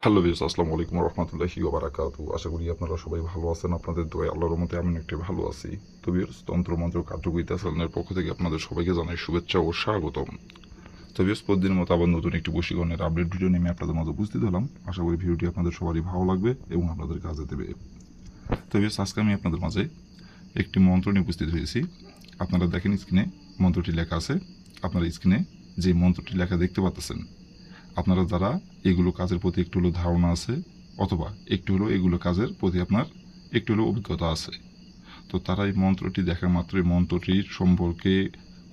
Hello viewers, আসসালামু আলাইকুম রহমতুল্লাহি ওয়া বারাকাতুহু। আশা করি আপনারা সবাই ভালো আছেন। আপনাদের দোয়ায় আল্লাহর রহমতে আমি একটু ভালো আছি। তো ভিউয়ার্স, তন্ত্রমন্ত্র কার্যকরিতা চ্যানেলের পক্ষ থেকে আপনাদের সবাইকে জানাই শুভেচ্ছা ও স্বাগতম। তো ভিউয়ার্স, প্রতিদিনের মতো আবার নতুন একটি বশীকরণের আপডেট ভিডিও নিয়ে আমি আপনাদের মাঝে উপস্থিত হলাম। আশা করি ভিডিওটি আপনাদের সবারই ভালো লাগবে এবং আপনাদের কাজে দেবে। তো ভিউয়ার্স, আজকে আমি আপনাদের মাঝে একটি মন্ত্র নিয়ে উপস্থিত হয়েছি। আপনারা দেখেন স্ক্রিনে মন্ত্রটি লেখা আছে। আপনারা স্ক্রিনে যে মন্ত্রটি লেখা দেখতে পাচ্ছেন, আপনারা যারা এগুলো কাজের প্রতি একটু হলেও ধারণা আছে অথবা একটু হলেও এগুলো কাজের প্রতি আপনার একটু হলেও অভিজ্ঞতা আছে, তো তারা এই মন্ত্রটি দেখা মাত্রই মন্ত্রটির সম্পর্কে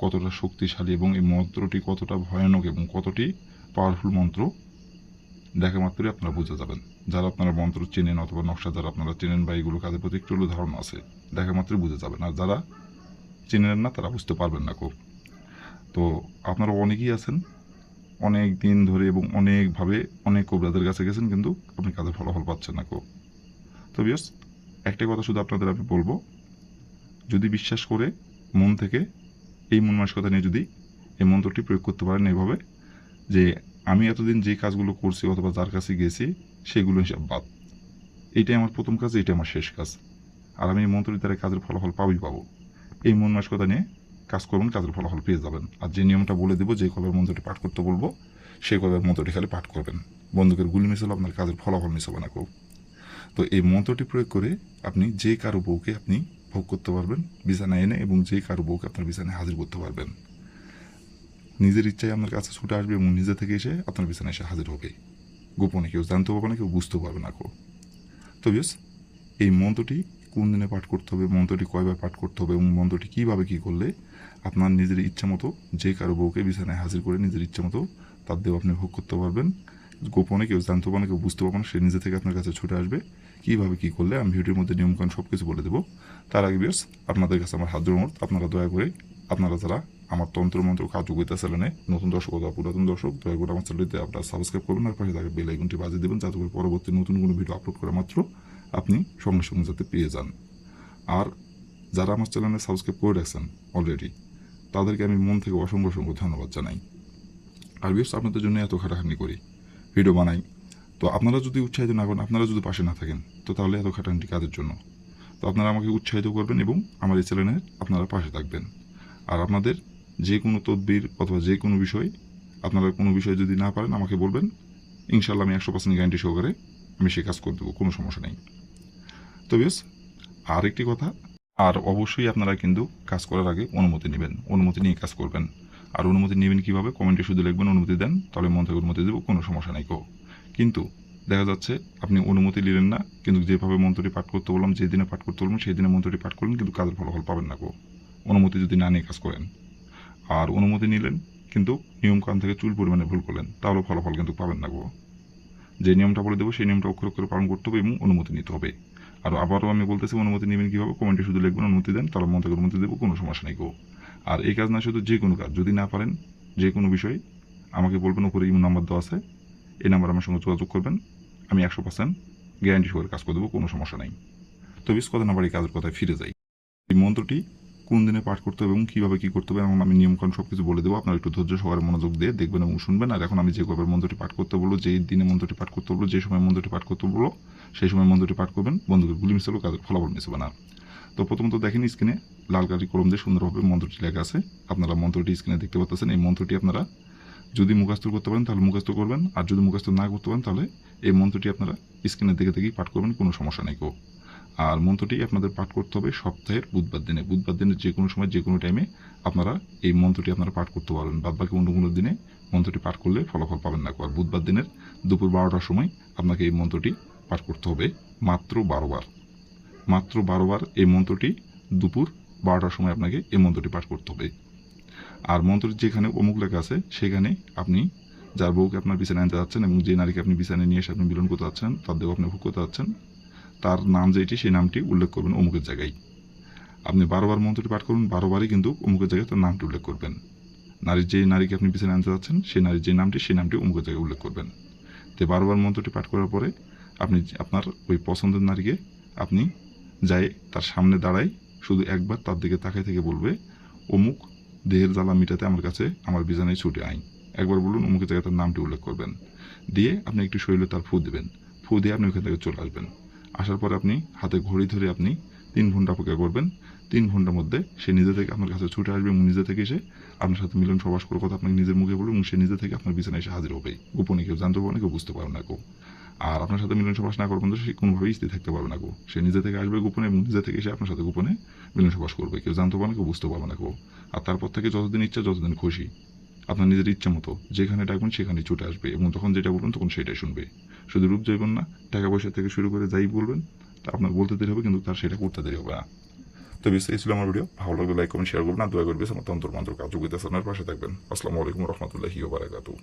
কতটা শক্তিশালী এবং এই মন্ত্রটি কতটা ভয়ানক এবং কতটি পাওয়ারফুল মন্ত্র দেখা মাত্রই আপনারা বুঝে যাবেন। যারা আপনারা মন্ত্র চেনেন অথবা নকশা যারা আপনারা চেনেন বা এগুলো কাজের প্রতি একটু হলেও ধারণা আছে, দেখা মাত্রই বুঝে যাবেন। আর যারা চেনেন না তারা বুঝতে পারবেন না খুব। তো আপনারা অনেকেই আছেন অনেক দিন ধরে এবং অনেকভাবে অনেক কোবরাদের কাছে গেছেন, কিন্তু আপনি কাজের ফলাফল পাচ্ছেন না খুব। তো বিয়স, একটা কথা শুধু আপনাদের আমি বলবো, যদি বিশ্বাস করে মন থেকে এই মন মানসিকতা নিয়ে যদি এই মন্ত্রটি প্রয়োগ করতে পারেন এইভাবে যে আমি এতদিন যে কাজগুলো করছি অথবা যার কাছে গেছি সেগুলো হিসাব বাদ, এইটাই আমার প্রথম কাজ, এইটাই আমার শেষ কাজ, আর আমি এই মন্ত্রটি দ্বারা কাজের ফলাফল পাবো, এই মন মানসিকতা নিয়ে কাজ করবেন, কাজের ফলাফল পেয়ে যাবেন। আর যে নিয়মটা বলে দেবো, যে কলার মন্ত্রটি পাঠ করতে বলবো সেই কলার মন্ত্রটি খালি পাঠ করবেন। বন্দুকের গুলি মিস হলে আপনার কাজের ফলাফল মিস হবে না খুব। তো এই মন্ত্রটি প্রয়োগ করে আপনি যে কারো বউকে আপনি ভোগ করতে পারবেন বিছানায় এনে, এবং যে কারো বউকে আপনার বিছানায় হাজির করতে পারবেন। নিজের ইচ্ছায় আপনার কাছে ছুটে আসবে এবং নিজে থেকে এসে আপনার বিছানায় এসে হাজির হবে। গোপনে কেউ জানতে পারবে না, কেউ বুঝতেও পারবে না খুব। তো বিয়স, এই মন্ত্রটি কোন দিনে পাঠ করতে হবে, মন্ত্রটি কয়বার পাঠ করতে হবে এবং মন্ত্রটি কীভাবে কী করলে আপনার নিজের ইচ্ছা মতো যে কারো বউকে বিছানায় হাজির করে নিজের ইচ্ছা মতো তার দেহ আপনি ভোগ করতে পারবেন। গোপনে কেউ জানতে পারবে না, কেউ বুঝতে পারবে না, সে নিজে থেকে আপনার কাছে ছুটে আসবে। কীভাবে কী করলে আমি ভিডিওর মধ্যে নিয়মকানুন সব কিছু বলে দেবো। তার আগে বিয়ার্স, আপনাদের কাছে আমার হাত জোড় অনুরোধ, আপনারা দয়া করে আপনারা যারা আমার তন্ত্রমন্ত্র কার্যকরিতা চ্যানেলে নতুন দর্শক অথবা পুরাতন দর্শক, দয়া করে আমার চ্যানেলটিতে আপনারা সাবস্ক্রাইব করবেন আর পাশে থাকা বেল আইকনটি বাজিয়ে দেবেন, যাতে করে পরবর্তী নতুন কোনো ভিডিও আপলোড করা মাত্র আপনি সঙ্গে সঙ্গে যাতে পেয়ে যান। আর যারা আমার চ্যানেলে সাবস্ক্রাইব করে রাখছেন অলরেডি, তাদেরকে আমি মন থেকে অসংখ্য অসংখ্য ধন্যবাদ জানাই। আর বিয়ার্স, আপনাদের জন্য এত খাটাখাটনি করি, ভিডিও বানাই, তো আপনারা যদি উৎসাহিত না করেন, আপনারা যদি পাশে না থাকেন, তো তাহলে এত খাটাখাটনি কাজের জন্য। তো আপনারা আমাকে উৎসাহিত করবেন এবং আমার এই চ্যানেলে আপনারা পাশে থাকবেন। আর আপনাদের যে কোনো তদবির অথবা যে কোনো বিষয়, আপনারা কোনো বিষয় যদি না পারেন আমাকে বলবেন, ইনশাল্লাহ আমি 100% গ্যারান্টি সহকারে আমি সে কাজ করে দেবো, কোনো সমস্যা নেই। তো বেশ, আর একটি কথা, আর অবশ্যই আপনারা কিন্তু কাজ করার আগে অনুমতি নেবেন, অনুমতি নিয়ে কাজ করবেন। আর অনুমতি নেবেন কীভাবে, কমেন্টে শুধু লিখবেন অনুমতি দেন, তাহলে মন থেকে অনুমতি দেবো, কোনো সমস্যা নেই কো। কিন্তু দেখা যাচ্ছে আপনি অনুমতি নিলেন না, কিন্তু যেভাবে মন্ত্রটি পাঠ করতে বললাম, যে দিনে পাঠ করতে বললাম সেই দিনে মন্ত্রটি পাঠ করলেন, কিন্তু কাজের ফলাফল পাবেন না কো, অনুমতি যদি না নিয়ে কাজ করেন। আর অনুমতি নিলেন কিন্তু নিয়মকানুন থেকে চুল পরিমাণে ভুল করলেন, তাহলে ফলাফল কিন্তু পাবেন না গো। যে নিয়মটা বলে দেবো সেই নিয়মটা অক্ষরে অক্ষরে পালন করতে হবে এবং অনুমতি নিতে হবে। আর আবারও আমি বলতেছি, অনুমতি নেবেন কীভাবে, কমেন্টে শুধু লিখবেন অনুমতি দেন, তাহলে মন থেকে অনুমতি দেবো, কোনো সমস্যা নেই গো। আর এই কাজ না শুধু যে কোনো কাজ, যদি না পারেন যে কোনো বিষয় আমাকে বলবেন, উপরে ইমো নাম্বার দেওয়া আছে, এই নাম্বার আমার সঙ্গে যোগাযোগ করবেন, আমি 100% গ্যারান্টি সহকারে কাজ করে দেবো, কোনো সমস্যা নেই। তো বেশ, কথা না বাড়ি কাজের কথায় ফিরে যাই। এই মন্ত্রটি কোন দিনে পাঠ করতে হবে এবং কীভাবে কী করতে হবে এবং আমি নিয়মকানুন সব কিছু বলে দেবো, আপনারা একটু ধৈর্য সহকারে মনোযোগ দিয়ে দেখবেন এবং শুনবেন। আর এখন আমি যে কবে মন্ত্রটি পাঠ করতে বলবো, যেই দিনে মন্ত্রটি পাঠ করতে বলবো, যে সময় মন্ত্রটি পাঠ করতে বলবো সেই সময় মন্ত্রটি পাঠ করবেন, বন্ধুকে গুলি মিশালেও কাজের ফলাফল মিশবে না। তো প্রথমত দেখেন স্ক্রিনে লাল কালি কলম দিয়ে সুন্দরভাবে মন্ত্রটি লেখা আছে, আপনারা মন্ত্রটি স্ক্রিনে দেখতে পাচ্ছেন। এই মন্ত্রটি আপনারা যদি মুখস্থ করতে পারেন তাহলে মুখস্থ করবেন, আর যদি মুখস্থ না করতে পারেন তাহলে এই মন্ত্রটি আপনারা স্ক্রিনে দেখে দেখেই পাঠ করবেন, কোনো সমস্যা নেই। আর মন্ত্রটি আপনাদের পাঠ করতে হবে সপ্তাহের বুধবার দিনে, বুধবার দিনে যে কোনো সময় যে কোনো টাইমে আপনারা এই মন্ত্রটি আপনারা পাঠ করতে পারবেন। বাদ বাকি অন্য কোনো দিনে মন্ত্রটি পাঠ করলে ফলাফল পাবেন না। আর বুধবার দিনের দুপুর 12টার সময় আপনাকে এই মন্ত্রটি পাঠ করতে হবে মাত্র 12 বার, মাত্র 12 বার এই মন্ত্রটি দুপুর 12টার সময় আপনাকে এই মন্ত্রটি পাঠ করতে হবে। আর মন্ত্রটি যেখানে অমুক লেখা আছে সেখানে আপনি যার বউকে আপনার বিছানায় আনতে যাচ্ছেন এবং যে নারীকে আপনি বিছানায় নিয়ে এসে আপনি মিলন করতে যাচ্ছেন, তার দেহ আপনি ভোগ করতে যাচ্ছেন, তার নাম যেটি সেই নামটি উল্লেখ করবেন অমুকের জায়গায়। আপনি 12 বার মন্ত্রটি পাঠ করুন, 12 বারই কিন্তু অমুকের জায়গায় তার নামটি উল্লেখ করবেন। নারীর যে নারীকে আপনি বিছানায় আনতে যাচ্ছেন সেই নারীর যে নামটি সেই নামটি অমুকের জায়গায় উল্লেখ করবেন। তো 12 বার মন্ত্রটি পাঠ করার পরে আপনি আপনার ওই পছন্দের নারীকে আপনি যাই তার সামনে দাঁড়াই শুধু একবার তার দিকে তাকাই থেকে বলবে, অমুক দেহের জ্বালা মিটাতে আমার কাছে আমার বিছানায় ছুটে আই। একবার বলুন অমুকের জায়গায় তার নামটি উল্লেখ করবেন, দিয়ে আপনি একটি শরীরে তার ফু দেবেন। ফু দিয়ে আপনি ওইখান থেকে চলে আসবেন। আসার পরে আপনি হাতে ঘড়ি ধরে আপনি 3 ঘন্টা অপেক্ষা করবেন। 3 ঘন্টার মধ্যে সে নিজে থেকে আপনার কাছে ছুটে আসবে এবং নিজে থেকে এসে আপনার সাথে মিলন সবাস করার কথা আপনাকে নিজের মুখে বলবে এবং সে নিজে থেকে আপনার বিছানায় এসে হাজির হবে। গোপনে কেউ জানতে পারবে না, কেউ বুঝতে পারবে না কেউ। আর আপনার সাথে মিলন সবাস না করার পর্যন্ত সে কোনোভাবেই স্থির থাকতে পারবে না কেউ। সে নিজে থেকে আসবে গোপনে এবং নিজে থেকে এসে আপনার সাথে গোপনে মিলন সবাস করবে। কেউ জানতে পারবে না, কেউ বুঝতে পারবে না কেউ। আর তারপর থেকে যতদিন ইচ্ছা, যতদিন খুশি, আপনার নিজের ইচ্ছা মতো যেখানে ডাকবেন সেখানেই ছুটে আসবে এবং যখন যেটা বলবেন তখন সেটাই শুনবে। শুধু রূপ যাইবেন না, টাকা পয়সা থেকে শুরু করে যাই বলবেন তা আপনার বলতে দেরি হবে, কিন্তু তার সেটা করতে দেরি হবে না। তো এই ছিল আমার ভিডিও। ভালো লাগলে লাইক কমেন্ট শেয়ার করবেন, আর দয়া করবে আমার তন্ত্র মন্ত্র কার্যকরিতা পাশে থাকবেন। আসসালামু আলাইকুম রহমতুল্লাহি ওয়া বারাকাতুহু।